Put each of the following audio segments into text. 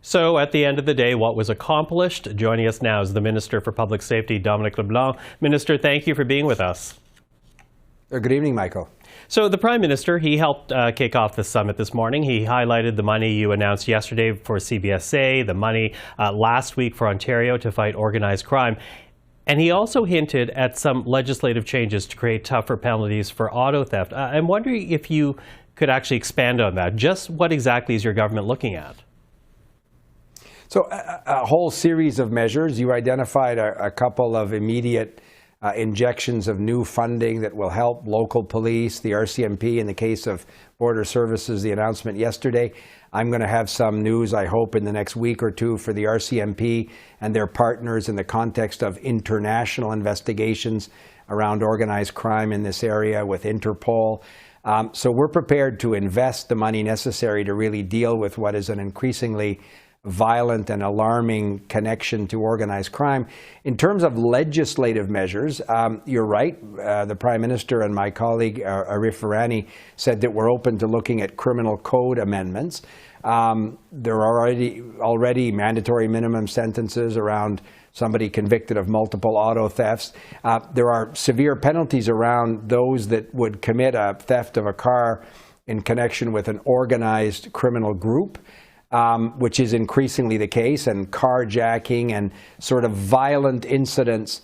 So at the end of the day, what was accomplished? Joining us now is the Minister for Public Safety, Dominic LeBlanc. Minister, thank you for being with us. Good evening, Michael. So the Prime Minister, he helped kick off the summit this morning. He highlighted the money you announced yesterday for CBSA, the money last week for Ontario to fight organized crime. And he also hinted at some legislative changes to create tougher penalties for auto theft. I'm wondering if you could actually expand on that. Just what exactly is your government looking at? So a whole series of measures. You identified a couple of immediate injections of new funding that will help local police, the RCMP, in the case of Border Services, the announcement yesterday. I'm going to have some news, I hope, in the next week or two for the RCMP and their partners in the context of international investigations around organized crime in this area with Interpol. So we're prepared to invest the money necessary to really deal with what is an increasingly violent and alarming connection to organized crime. In terms of legislative measures, you're right. The Prime Minister and my colleague, Arif Virani, said that we're open to looking at criminal code amendments. There are already mandatory minimum sentences around somebody convicted of multiple auto thefts. There are severe penalties around those that would commit a theft of a car in connection with an organized criminal group. Which is increasingly the case, and carjacking and sort of violent incidents,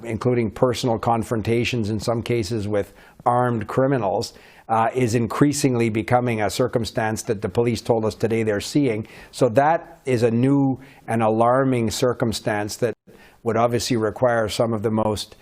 including personal confrontations in some cases with armed criminals, is increasingly becoming a circumstance that the police told us today they're seeing. So that is a new and alarming circumstance that would obviously require some of the most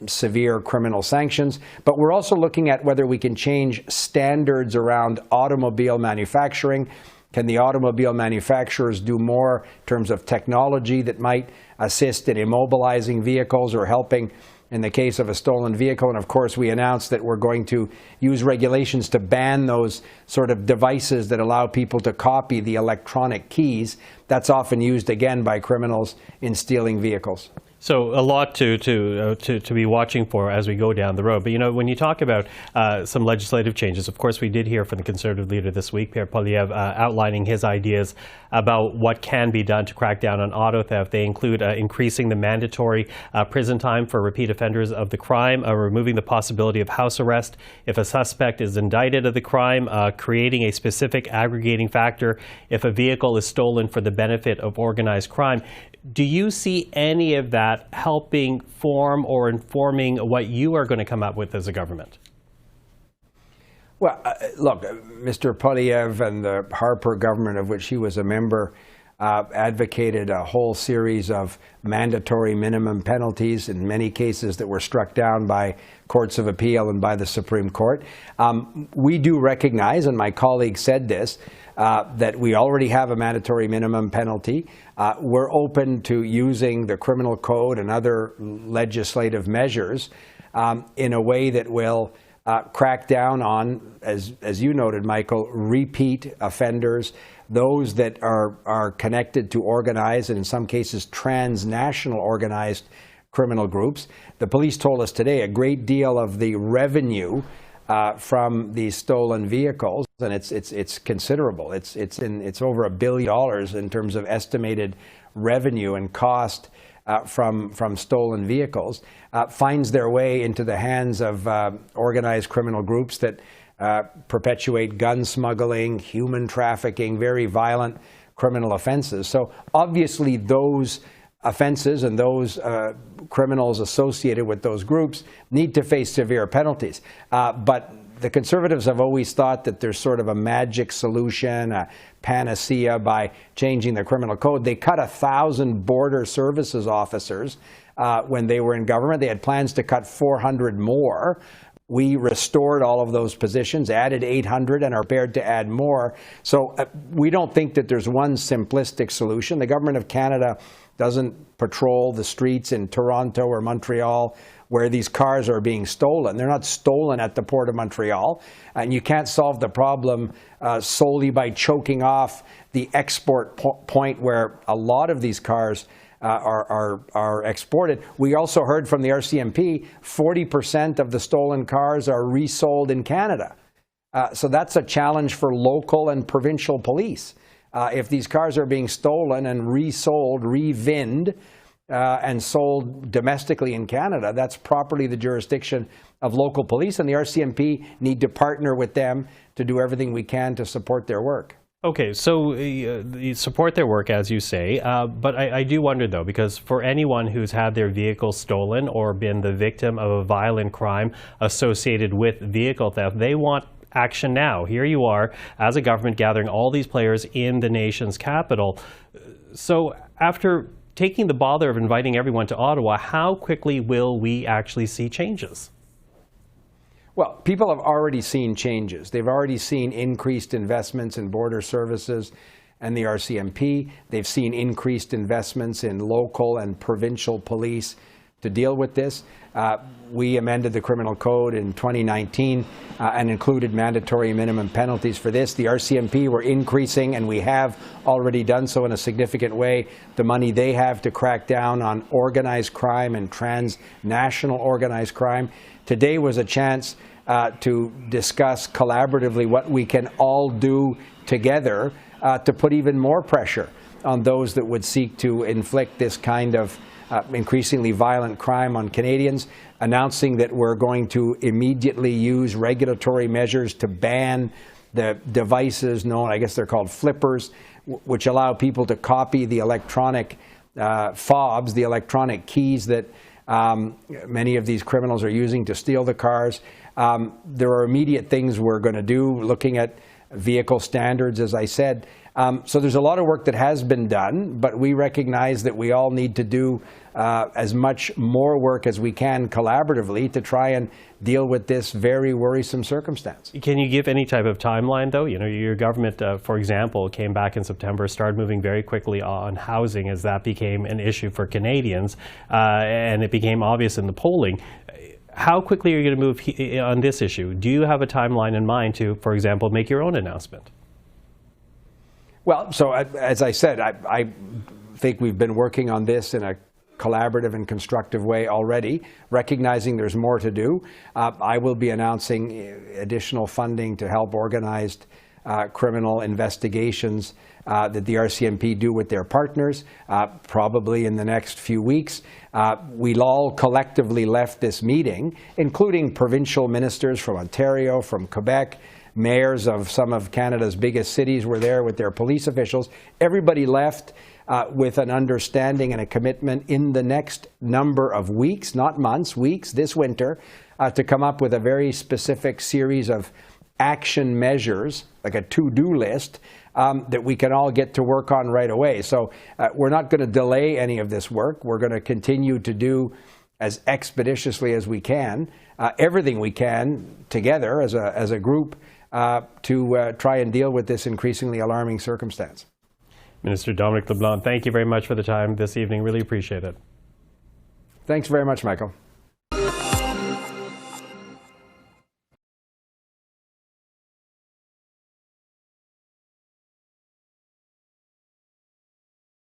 severe criminal sanctions. But we're also looking at whether we can change standards around automobile manufacturing. Can the automobile manufacturers do more in terms of technology that might assist in immobilizing vehicles or helping in the case of a stolen vehicle? And of course, we announced that we're going to use regulations to ban those sort of devices that allow people to copy the electronic keys. That's often used again by criminals in stealing vehicles. So a lot to be watching for as we go down the road. But, you know, when you talk about some legislative changes, of course, we did hear from the Conservative leader this week, Pierre Poilievre, outlining his ideas about what can be done to crack down on auto theft. They include increasing the mandatory prison time for repeat offenders of the crime, removing the possibility of house arrest if a suspect is indicted of the crime, creating a specific aggregating factor if a vehicle is stolen for the benefit of organized crime. Do you see any of that helping form or informing what you are going to come up with as a government? Well, look, Mr. Poilievre and the Harper government, of which he was a member, advocated a whole series of mandatory minimum penalties, in many cases that were struck down by courts of appeal and by the Supreme Court. We do recognize, and my colleague said this, that we already have a mandatory minimum penalty. We're open to using the criminal code and other legislative measures in a way that will crack down on, as you noted, Michael, repeat offenders, those that are connected to organized and in some cases transnational organized criminal groups. The police told us today a great deal of the revenue from these stolen vehicles, and it's considerable. It's over $1 billion in terms of estimated revenue and cost from stolen vehicles, finds their way into the hands of organized criminal groups that perpetuate gun smuggling, human trafficking, very violent criminal offenses. So obviously those offenses and those criminals associated with those groups need to face severe penalties. But the Conservatives have always thought that there's sort of a magic solution, a panacea by changing the criminal code. They cut 1,000 border services officers when they were in government. They had plans to cut 400 more. We restored all of those positions, added 800, and are prepared to add more. So we don't think that there's one simplistic solution. The Government of Canada doesn't patrol the streets in Toronto or Montreal where these cars are being stolen. They're not stolen at the Port of Montreal. And you can't solve the problem solely by choking off the export point where a lot of these cars are exported. We also heard from the RCMP, 40% of the stolen cars are resold in Canada. So that's a challenge for local and provincial police. If these cars are being stolen and resold, revinned, and sold domestically in Canada, that's properly the jurisdiction of local police, and the RCMP need to partner with them to do everything we can to support their work. Okay, so you support their work, as you say, but I do wonder, though, because for anyone who's had their vehicle stolen or been the victim of a violent crime associated with vehicle theft, they want action now. Here you are, as a government, gathering all these players in the nation's capital. So after taking the bother of inviting everyone to Ottawa, how quickly will we actually see changes? Well, people have already seen changes. They've already seen increased investments in border services and the RCMP. They've seen increased investments in local and provincial police to deal with this. We amended the criminal code in 2019 and included mandatory minimum penalties for this. The RCMP were increasing, and we have already done so in a significant way, the money they have to crack down on organized crime and transnational organized crime. Today was a chance to discuss collaboratively what we can all do together to put even more pressure on those that would seek to inflict this kind of increasingly violent crime on Canadians, announcing that we're going to immediately use regulatory measures to ban the devices known, I guess they're called flippers, which allow people to copy the electronic fobs, the electronic keys that many of these criminals are using to steal the cars. There are immediate things we're going to do, looking at vehicle standards, as I said. So there's a lot of work that has been done, but we recognize that we all need to do as much more work as we can collaboratively to try and deal with this very worrisome circumstance. Can you give any type of timeline, though? You know, your government, for example, came back in September, started moving very quickly on housing as that became an issue for Canadians, and it became obvious in the polling. How quickly are you going to move on this issue? Do you have a timeline in mind to, for example, make your own announcement? Well, so as I said, I think we've been working on this in a collaborative and constructive way already, recognizing there's more to do. I will be announcing additional funding to help organized criminal investigations that the RCMP do with their partners, probably in the next few weeks. We all collectively left this meeting, including provincial ministers from Ontario, from Quebec, mayors of some of Canada's biggest cities were there with their police officials. Everybody left with an understanding and a commitment in the next number of weeks, not months, weeks, this winter, to come up with a very specific series of action measures, like a to-do list, that we can all get to work on right away. So we're not going to delay any of this work. We're going to continue to do as expeditiously as we can, everything we can together as a group to try and deal with this increasingly alarming circumstance. Minister Dominic LeBlanc, thank you very much for the time this evening. Really appreciate it. Thanks very much, Michael.